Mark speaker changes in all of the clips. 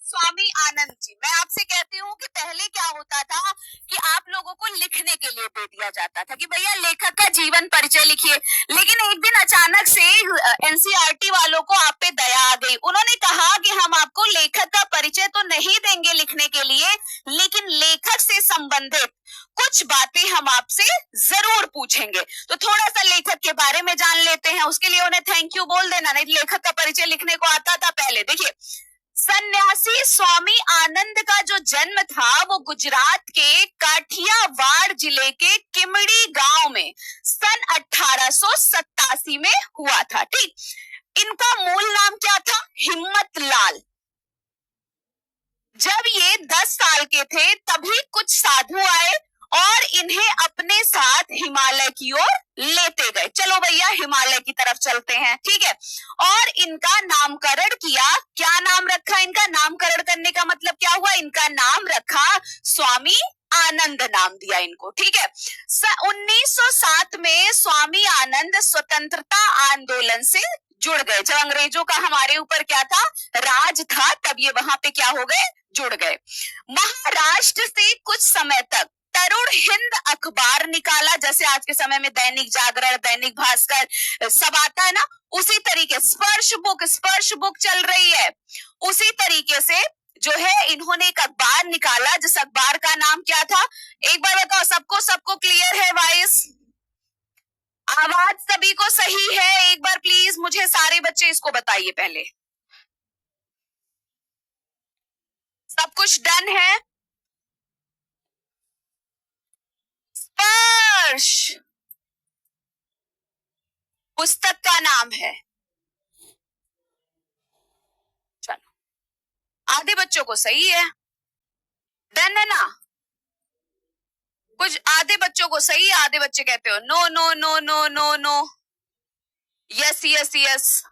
Speaker 1: स्वामी आनंद जी, मैं आपसे कहती हूँ कि पहले क्या होता था कि आप लोगों को लिखने के लिए दे दिया जाता था कि भैया लेखक का जीवन परिचय लिखिए, लेकिन एक दिन अचानक से एनसीईआरटी वालों को आप पे दया आ गई। उन्होंने कहा कि हम आपको लेखक का परिचय तो नहीं देंगे लिखने के लिए, लेकिन लेखक से संबंधित कुछ बातें हम आपसे जरूर पूछेंगे। तो थोड़ा सा लेखक के बारे में जान लेते हैं, उसके लिए उन्हें थैंक यू बोल देना, नहीं लेखक का परिचय लिखने को आता था पहले। देखिए, सन्यासी स्वामी आनंद का जो जन्म था वो गुजरात के काठियावाड़ जिले के किमड़ी गांव में सन 1887 में हुआ था। ठीक, इनका मूल नाम क्या था? हिम्मत लाल। जब ये 10 साल के थे तभी कुछ साधु आए और इन्हें अपने साथ हिमालय की ओर लेते गए। चलो भैया हिमालय की तरफ चलते हैं, ठीक है। और इनका नामकरण किया। क्या नाम रखा इनका? नामकरण करने का मतलब क्या हुआ? इनका नाम रखा स्वामी आनंद, नाम दिया इनको, ठीक है। 1907 में स्वामी आनंद स्वतंत्रता आंदोलन से जुड़ गए। जब अंग्रेजों का हमारे ऊपर क्या था? राज था, तब ये वहां पे क्या हो गए? जुड़ गए। महाराष्ट्र से कुछ समय तक तरुण हिंद अखबार निकाला, जैसे आज के समय में दैनिक जागरण, दैनिक भास्कर सब आता है ना, उसी तरीके स्पर्श बुक चल रही है। उसी तरीके से जो है इन्होंने एक अखबार निकाला, जिस अखबार का नाम क्या था? एक बार बताओ, सबको क्लियर है? वॉइस, आवाज सभी को सही है? एक बार प्लीज मुझे सारे बच्चे इसको बताइए पहले। सब कुछ डन है? स्पर्श पुस्तक का नाम है। चलो, आधे बच्चों को सही है, डन है ना? कुछ आधे बच्चों को सही है, आधे बच्चे कहते हो no no no no no no, yes yes yes.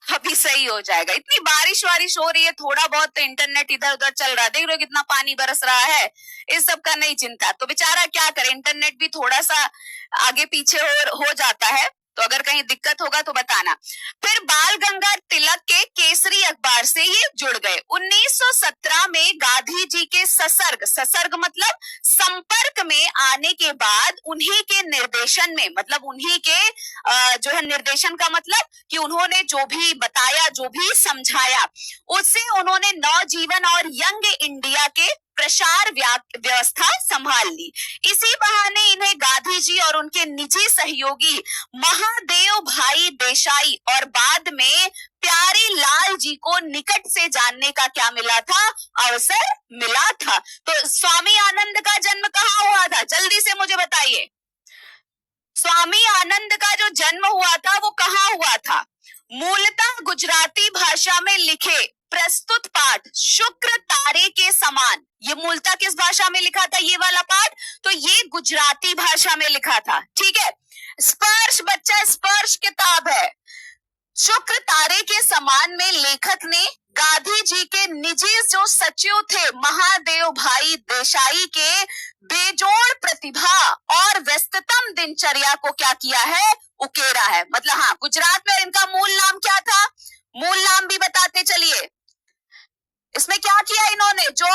Speaker 1: अभी सही हो जाएगा। इतनी बारिश वारिश हो रही है, थोड़ा बहुत तो इंटरनेट इधर उधर चल रहा है, देख रहे हो कितना पानी बरस रहा है, इस सब का नहीं चिंता। तो बेचारा क्या करे, इंटरनेट भी थोड़ा सा आगे पीछे हो जाता है, तो अगर कहीं दिक्कत होगा तो बताना। फिर बाल गंगाधर तिलक के केसरी अखबार से ये जुड़ गए। 1917 में गांधी जी के ससर्ग मतलब संपर्क में आने के बाद उन्हीं के निर्देशन में, मतलब उन्हीं के जो है निर्देशन का मतलब कि उन्होंने जो भी बताया, जो भी समझाया, उससे उन्होंने नवजीवन और यंग इंडिया के प्रसार व्यवस्था संभाल ली। इसी बहाने इन्हें गांधी जी और उनके निजी सहयोगी महादेव भाई देसाई और बाद में प्यारे लाल जी को निकट से जानने का क्या मिला था? अवसर मिला था। तो स्वामी आनंद का जन्म कहाँ हुआ था? जल्दी से मुझे बताइए। स्वामी आनंद का जो जन्म हुआ था वो कहाँ हुआ था? मूलतः गुजराती भाषा में लिखे प्रस्तुत पाठ शुक्र तारे के समान, ये मूलतः किस भाषा में लिखा था? ये वाला पाठ तो ये गुजराती भाषा में लिखा था, ठीक है। स्पर्श बच्चा, स्पर्श किताब है। शुक्र तारे के समान में लेखक ने गांधी जी के निजी जो सचिव थे महादेव भाई देसाई के बेजोड़ प्रतिभा और व्यस्ततम दिनचर्या को क्या किया है? उकेरा है। मतलब हाँ, गुजरात में इनका मूल नाम क्या था? मूल नाम भी बताते चलिए। इसमें क्या किया इन्होंने? जो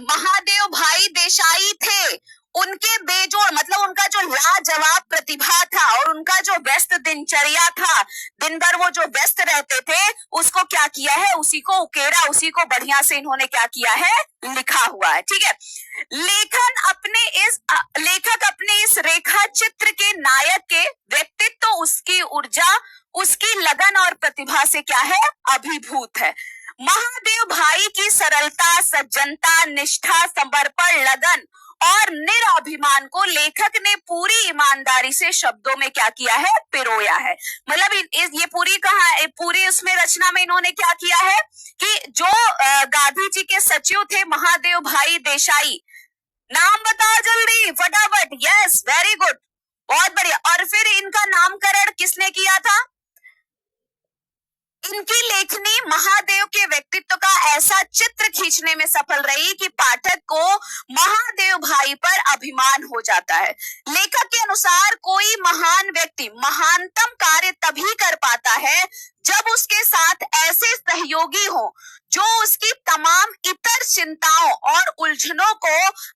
Speaker 1: महादेव भाई देसाई थे उनके बेजोड़ मतलब उनका जो लाजवाब प्रतिभा था और उनका जो व्यस्त दिनचर्या था, दिन भर वो जो व्यस्त रहते थे, उसको क्या किया है? उसी को उकेरा, उसी को बढ़िया से इन्होंने क्या किया है? लिखा हुआ है, ठीक है। लेखक अपने इस रेखा चित्र के नायक के व्यक्तित्व, उसकी ऊर्जा, उसकी लगन और प्रतिभा से क्या है? अभिभूत है। महादेव भाई की सरलता, सज्जनता, निष्ठा, समर्पण, लगन और निराभिमान को लेखक ने पूरी ईमानदारी से शब्दों में क्या किया है? पिरोया है। मतलब ये पूरी पूरी उसमें रचना में इन्होंने क्या किया है कि जो गांधी जी के सचिव थे महादेव भाई देसाई, नाम बताओ जल्दी फटाफट। यस, वेरी गुड, बहुत बढ़िया। और फिर इनका नामकरण किसने किया था? इनकी लेखनी महादेव के व्यक्तित्व का ऐसा चित्र खींचने में सफल रही कि पाठक को महादेव भाई पर अभिमान हो जाता है। लेखक के अनुसार कोई महान व्यक्ति महानतम कार्य तभी कर पाता है जब उसके साथ ऐसे सहयोगी हो जो उसकी तमाम इतर चिंताओं और उलझनों को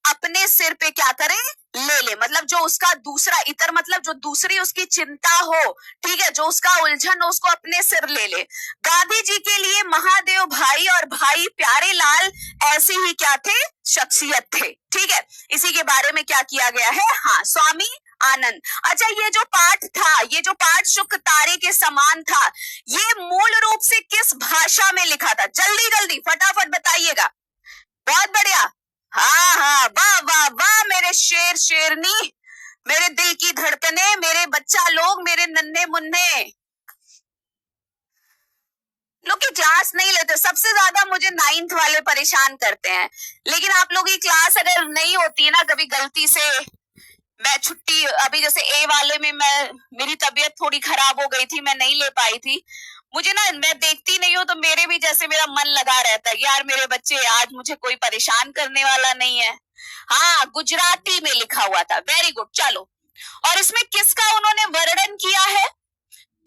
Speaker 1: अपने सिर पे क्या करें, ले ले। मतलब जो उसका दूसरा इतर मतलब जो दूसरी उसकी चिंता हो, ठीक है, जो उसका उलझन हो उसको अपने सिर ले ले। गांधी जी के लिए महादेव भाई और भाई प्यारेलाल ऐसे ही क्या थे, शख्सियत थे। ठीक है, इसी के बारे में क्या किया गया है, हाँ, स्वामी आनंद। अच्छा, ये जो पाठ था, ये जो पाठ शुक्र तारे के समान था, ये मूल रूप से किस भाषा में लिखा था? जल्दी जल्दी फटाफट बताइएगा। बहुत बढ़िया, हाँ हाँ, वाह वाह वाह मेरे शेर शेरनी, मेरे दिल की धड़कने, मेरे बच्चा लोग, मेरे नन्हे मुन्ने। लोग की क्लास नहीं लेते, सबसे ज्यादा मुझे 9th वाले परेशान करते हैं। लेकिन आप लोगों की क्लास अगर नहीं होती है ना, कभी गलती से मैं छुट्टी, अभी जैसे ए वाले में मेरी तबीयत थोड़ी खराब हो गई थी, मैं नहीं ले पाई थी। मुझे ना, मैं देखती नहीं हूँ तो मेरे भी जैसे मेरा मन लगा रहता है, यार मेरे बच्चे आज मुझे कोई परेशान करने वाला नहीं है। हाँ, गुजराती में लिखा हुआ था, वेरी गुड। चलो, और इसमें किसका उन्होंने वर्णन किया है?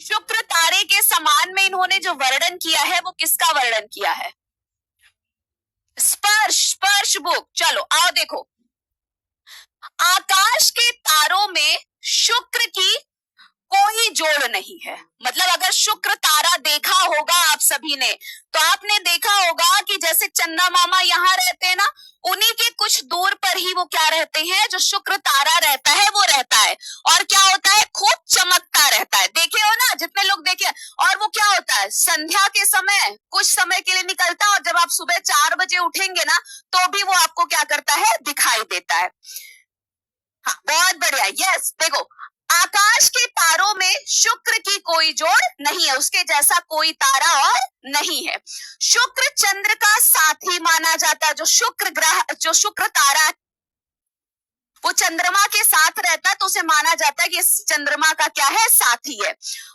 Speaker 1: शुक्र तारे के समान में इन्होंने जो वर्णन किया है वो किसका वर्णन किया है? स्पर्श, स्पर्श बुक। चलो आओ देखो, आकाश के तारों में शुक्र की कोई जोड़ नहीं है। मतलब अगर शुक्र तारा देखा होगा आप सभी ने, तो आपने देखा होगा कि जैसे चंदा मामा यहाँ रहते हैं ना, उन्हीं के कुछ दूर पर ही वो क्या रहते हैं, जो शुक्र तारा रहता है वो रहता है। और क्या होता है, खूब चमकता रहता है। देखे हो ना, जितने लोग देखे। और वो क्या होता है, संध्या के समय कुछ समय के लिए निकलता है, और जब आप सुबह 4 बजे उठेंगे ना, तो भी वो आपको क्या करता है, दिखाई देता है। हाँ, बहुत बढ़िया, यस। देखो, आकाश के तारों में शुक्र की कोई जोड़ नहीं है, उसके जैसा कोई तारा और नहीं है। शुक्र चंद्र का साथी माना जाता है। जो शुक्र ग्रह, जो शुक्र तारा वो चंद्रमा के साथ रहता है, तो उसे माना जाता है कि इस चंद्रमा का क्या है, साथी है।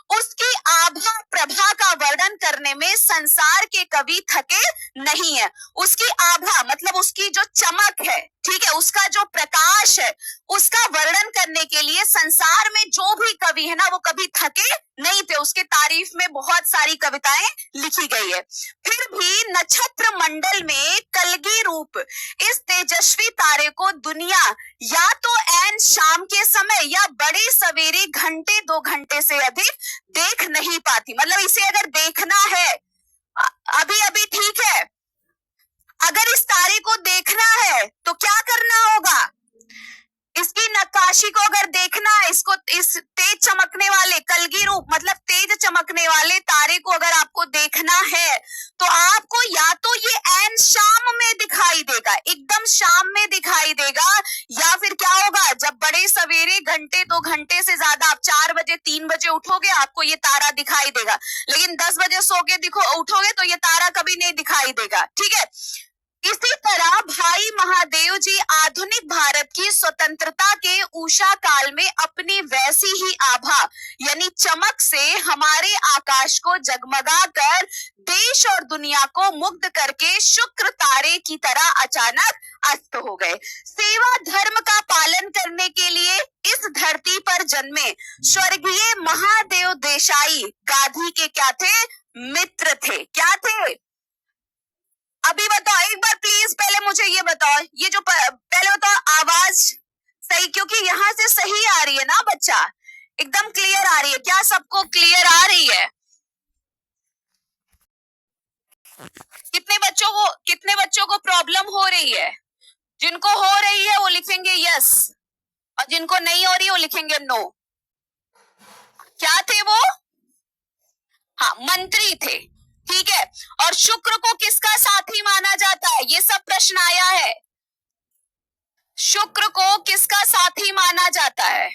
Speaker 1: उसकी आभा प्रभा का वर्णन करने में संसार के कवि थके नहीं है। उसकी आभा मतलब उसकी जो चमक है, ठीक है, उसका जो प्रकाश है, उसका वर्णन करने के लिए संसार में जो भी कवि है ना, वो कभी थके नहीं थे। उसके तारीफ में बहुत सारी कविताएं लिखी गई है। फिर भी नक्षत्र मंडल में कलगी रूप इस तेजस्वी तारे को दुनिया या तो ऐन शाम के समय या बड़े सवेरे घंटे 2 घंटे से अधिक देख नहीं पाती। मतलब इसे अगर देखना है अभी अभी, ठीक है, अगर इस तारे को देखना है तो क्या करना होगा, इसकी नक्काशी को अगर देखना है, इसको, इस तेज चमकने वाले कलगी रूप मतलब तेज चमकने वाले तारे को अगर आपको देखना है, तो आपको या तो ये ऐन शाम में दिखाई देगा, एकदम शाम में दिखाई देगा, या फिर क्या होगा, जब बड़े सवेरे घंटे 2 घंटे से ज्यादा आप 4 बजे 3 बजे उठोगे, आपको ये तारा दिखाई देगा। लेकिन 10 बजे सो के उठोगे तो ये तारा कभी नहीं दिखाई देगा। ठीक है, इसी तरह भाई महादेव जी आधुनिक भारत की स्वतंत्रता के उषा काल में अपनी वैसी ही आभा यानी चमक से हमारे आकाश को जगमगा कर देश और दुनिया को मुग्ध करके शुक्र तारे की तरह अचानक अस्त हो गए। सेवा धर्म का पालन करने के लिए इस धरती पर जन्मे स्वर्गीय महादेव देसाई गांधी के क्या थे, मित्र थे। क्या थे, अभी बताओ एक बार प्लीज, पहले मुझे ये बताओ, ये जो पहले बताओ आवाज सही, क्योंकि यहाँ से सही आ रही है ना बच्चा, एकदम क्लियर आ रही है। क्या सबको क्लियर आ रही है? कितने बच्चों को प्रॉब्लम हो रही है? जिनको हो रही है वो लिखेंगे यस, और जिनको नहीं हो रही वो लिखेंगे नो। क्या थे वो? हाँ, मंत्री थे। ठीक है, और शुक्र को किसका साथी माना जाता है, ये सब प्रश्न आया है। शुक्र को किसका साथी माना जाता है?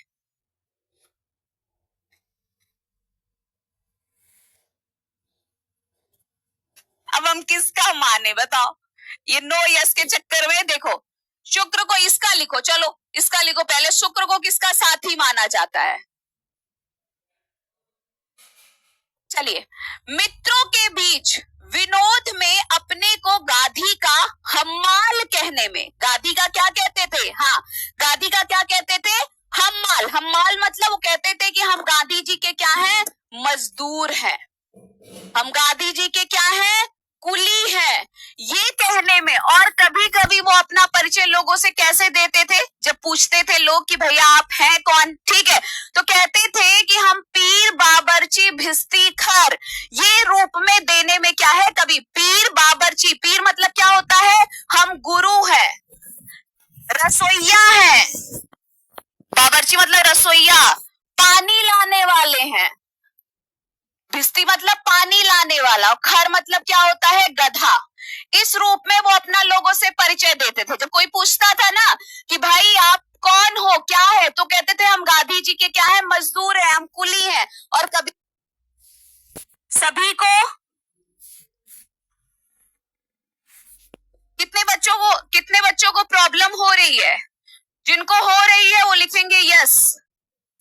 Speaker 1: अब हम किसका माने बताओ? ये नो यस के चक्कर में देखो, शुक्र को इसका लिखो, चलो इसका लिखो पहले, शुक्र को किसका साथी माना जाता है? चलिए, मित्रों के बीच विनोद में अपने को गाधी का हम्माल कहने में, गाधी का क्या कहते थे, हाँ, गाधी का क्या कहते थे, हम्माल। हम्माल मतलब वो कहते थे कि हम गांधी जी के क्या हैं, मजदूर हैं। ये कहने में। और कभी कभी वो अपना परिचय लोगों से कैसे देते थे, जब पूछते थे लोग कि भैया आप हैं कौन, ठीक है, तो कहते थे कि हम पीर बाबरची भिस्ती खर, ये रूप में देने में क्या है, कभी पीर बाबरची, पीर मतलब क्या होता है, हम गुरु है, रसोइया है, बाबरची मतलब रसोइया, पानी लाने वाले हैं, भिस्ती मतलब पानी लाने वाला, और खर मतलब क्या होता है, गधा। इस रूप में वो अपना लोगों से परिचय देते थे। जब कोई पूछता था ना कि भाई आप कौन हो, क्या है, तो कहते थे हम गांधी जी के क्या है, मजदूर हैं, हम कुली हैं। और कभी सभी को, कितने बच्चों को प्रॉब्लम हो रही है, जिनको हो रही है वो लिखेंगे यस,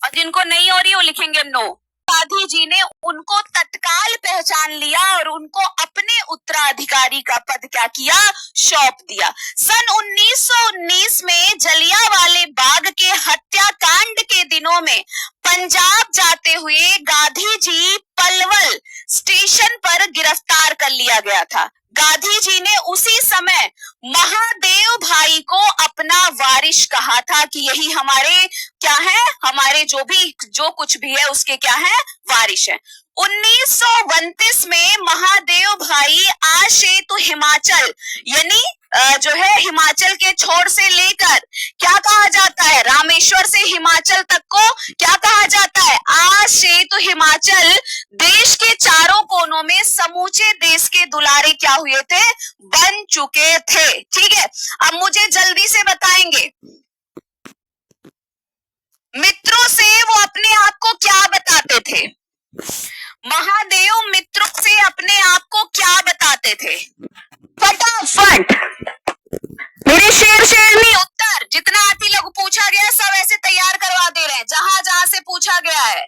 Speaker 1: और जिनको नहीं हो रही वो लिखेंगे नो। गांधी जी ने उनको तत्काल पहचान लिया और उनको अपने उत्तराधिकारी का पद क्या किया, सौंप दिया। सन 1919 में जलियांवाले बाग के हत्याकांड के दिनों में पंजाब जाते हुए गांधी जी पलवल स्टेशन पर गिरफ्तार कर लिया गया था। गांधी जी ने उसी समय महादेव भाई को अपना वारिस कहा था कि यही हमारे क्या है, हमारे जो कुछ भी है उसके क्या है, वारिस है। 1932 में महादेव भाई आशेतु हिमाचल, यानी जो है हिमाचल के छोर से लेकर क्या कहा जाता है, रामेश्वर से हिमाचल तक को क्या कहा जाता है, आशेतु हिमाचल, देश के चारों कोनों में समूचे देश के दुलारे क्या हुए थे, बन चुके थे। ठीक है, अब मुझे जल्दी से बताएंगे, मित्रों से वो अपने आप को क्या बताते थे, महादेव मित्रों से अपने आप को क्या बताते थे, फटाफट मेरे शेरनी उत्तर, जितना आती लोग पूछा गया सब ऐसे तैयार करवा दे रहे हैं, जहां जहां से पूछा गया है।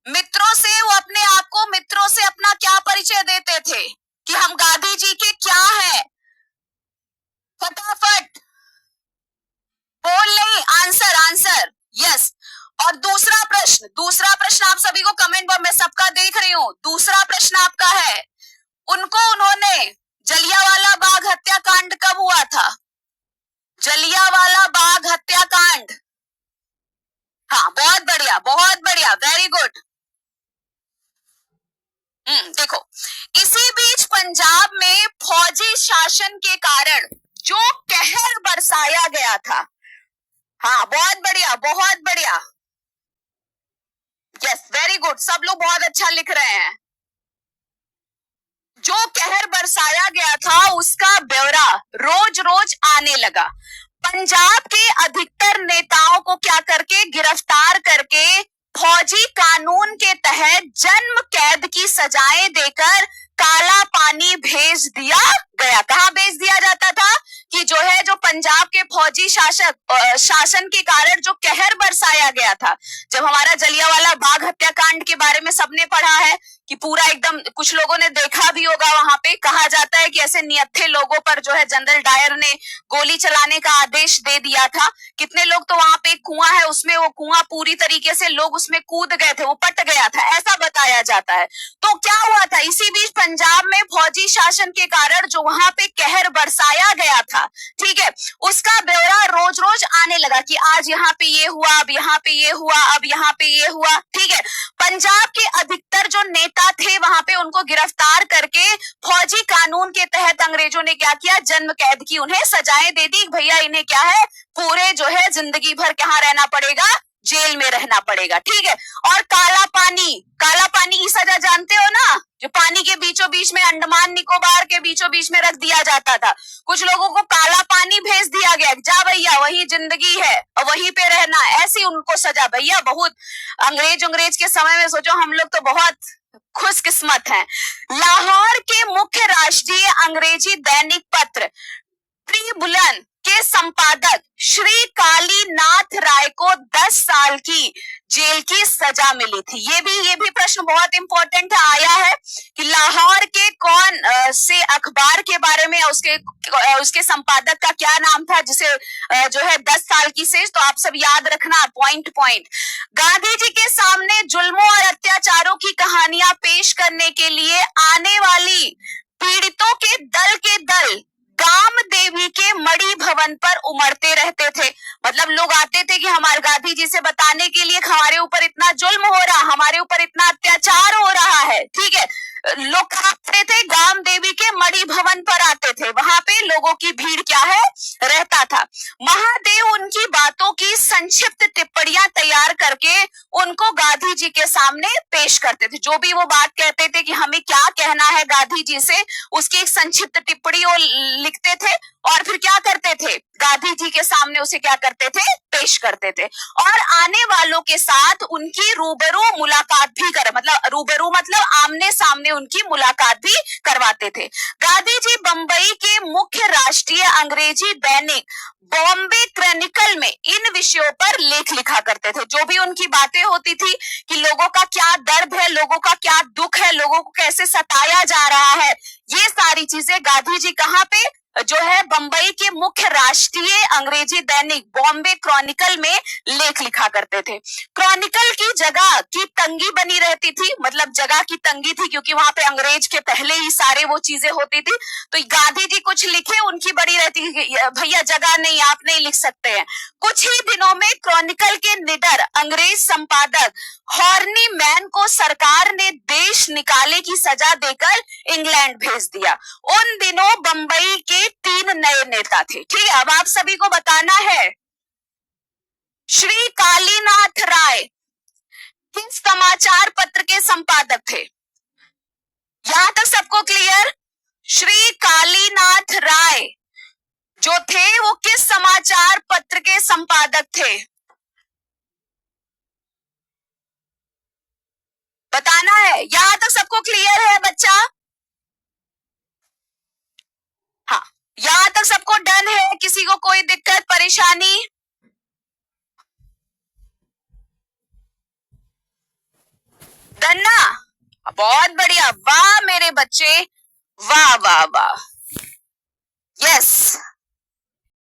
Speaker 1: मित्रों से वो अपने आप को, मित्रों से अपना क्या परिचय देते थे कि हम गांधी जी के क्या है, फटाफट बोल नहीं, आंसर यस। और दूसरा प्रश्न आप सभी को कमेंट बॉक्स में, सबका देख रही हूं, दूसरा प्रश्न आपका है, उन्होंने जलियांवाला बाग हत्याकांड कब हुआ था, जलियांवाला बाग हत्याकांड, हाँ बहुत बढ़िया, वेरी गुड। देखो, इसी बीच पंजाब में फौजी शासन के कारण जो कहर बरसाया गया था, हाँ बहुत बढ़िया, यस वेरी गुड, सब लोग बहुत अच्छा लिख रहे हैं। जो कहर बरसाया गया था उसका ब्यौरा रोज रोज आने लगा। पंजाब के अधिकतर नेताओं को क्या करके, गिरफ्तार करके फौजी कानून के तहत जन्म कैद की सजाएं देकर काला पानी भेज दिया गया। कहां भेज दिया जाता था कि जो है, जो पंजाब के फौजी शासन के कारण जो कहर बरसाया गया था, जब हमारा जलियांवाला बाग हत्याकांड के बारे में सबने पढ़ा है कि पूरा एकदम, कुछ लोगों ने देखा भी होगा, वहां पे कहा जाता है कि ऐसे निहत्थे लोगों पर जो है जनरल डायर ने गोली चलाने का आदेश दे दिया था। कितने लोग तो वहां पे कुआं है, उसमें वो कुआं पूरी तरीके से लोग उसमें कूद गए थे, वो पट गया था, ऐसा बताया जाता है। तो क्या हुआ था, इसी बीच पंजाब में फौजी शासन के कारण जो वहां पे कहर बरसाया गया था, ठीक है, उसका ब्यौरा रोज रोज आने लगा कि आज यहाँ पे ये हुआ, अब यहाँ पे ये हुआ, अब यहाँ पे ये हुआ। ठीक है, पंजाब के अधिकतर जो नेता थे वहां पे उनको गिरफ्तार करके फौजी कानून के तहत अंग्रेजों ने क्या किया, जन्म कैद की उन्हें सजाएं दे दी। भैया इन्हें क्या है, पूरे जो है जिंदगी भर कहाँ रहना पड़ेगा, जेल में रहना पड़ेगा। ठीक है, और काला पानी की सजा जानते हो ना, जो पानी के बीचों बीच में, अंडमान निकोबार के बीचों बीच में रख दिया जाता था, कुछ लोगों को काला पानी भेज दिया गया, जा भैया वही जिंदगी है और वहीं पे रहना, ऐसी उनको सजा। भैया बहुत अंग्रेज के समय में सोचो, हम लोग तो बहुत खुशकिस्मत हैं। लाहौर के मुख्य राष्ट्रीय अंग्रेजी दैनिक पत्र ट्रिब्यून के संपादक श्री कालीनाथ राय को 10 साल की जेल की सजा मिली थी। ये भी प्रश्न बहुत इंपॉर्टेंट आया है कि लाहौर के कौन से अखबार के बारे में, उसके संपादक का क्या नाम था, जिसे जो है 10 साल की सेज। तो आप सब याद रखना पॉइंट। गांधी जी के सामने जुल्मों और अत्याचारों की कहानियां पेश करने के लिए आने वाली पीड़ितों के दल गाम देवी के मणि भवन पर उमड़ते रहते थे। मतलब लोग आते थे कि हमारे गांधी जी से बताने के लिए हमारे ऊपर इतना जुल्म हो रहा, हमारे ऊपर इतना अत्याचार हो रहा है, ठीक है। लोग कहाँ आते थे? गाम देवी के मणि भवन पर आते थे, वहां पे लोगों की भीड़ क्या है, रहता था। महादेव उनकी बातों की संक्षिप्त टिप्पणियां तैयार करके उनको गांधी जी के सामने पेश करते थे। जो भी वो बात कहते थे कि हमें क्या कहना है गांधी जी से, उसकी एक संक्षिप्त टिप्पणी वो लिखते थे और फिर क्या करते थे, गांधी जी के सामने उसे क्या करते थे, पेश करते थे। और आने वालों के साथ उनकी रूबरू मुलाकात भी मतलब रूबरू मतलब आमने सामने उनकी मुलाकात भी करवाते थे। गांधी जी बंबई के मुख्य राष्ट्रीय अंग्रेजी दैनिक बॉम्बे क्रॉनिकल में इन विषयों पर लेख लिखा करते थे। जो भी उनकी बातें होती थी कि लोगों का क्या दर्द है, लोगों का क्या दुख है, लोगों को कैसे सताया जा रहा है, ये सारी चीजें गांधी जी कहाँ पे, जो है बंबई के मुख्य राष्ट्रीय अंग्रेजी दैनिक बॉम्बे क्रॉनिकल में लेख लिखा करते थे। क्रॉनिकल की जगह की तंगी बनी रहती थी, मतलब जगह की तंगी थी क्योंकि वहां पे अंग्रेज के पहले ही सारे वो चीजें होती थी। तो गांधी जी कुछ लिखे, उनकी बड़ी रहती थी भैया जगह नहीं, आप नहीं लिख सकते हैं। कुछ ही दिनों में क्रॉनिकल के निडर अंग्रेज संपादक हॉर्नी मैन को सरकार ने देश निकाले की सजा देकर इंग्लैंड भेज दिया। उन दिनों बंबई के 3 नए नेता थे, ठीक है। अब आप सभी को बताना है श्री कालीनाथ राय किस समाचार पत्र के संपादक थे। यहां तक सबको क्लियर? श्री कालीनाथ राय जो थे वो किस समाचार पत्र के संपादक थे, बताना है। यहां तक सबको क्लियर है बच्चा? हाँ, यहां तक सबको डन है? किसी को कोई दिक्कत परेशानी? डन ना? बहुत बढ़िया, वाह मेरे बच्चे, वाह वाह वाह, यस।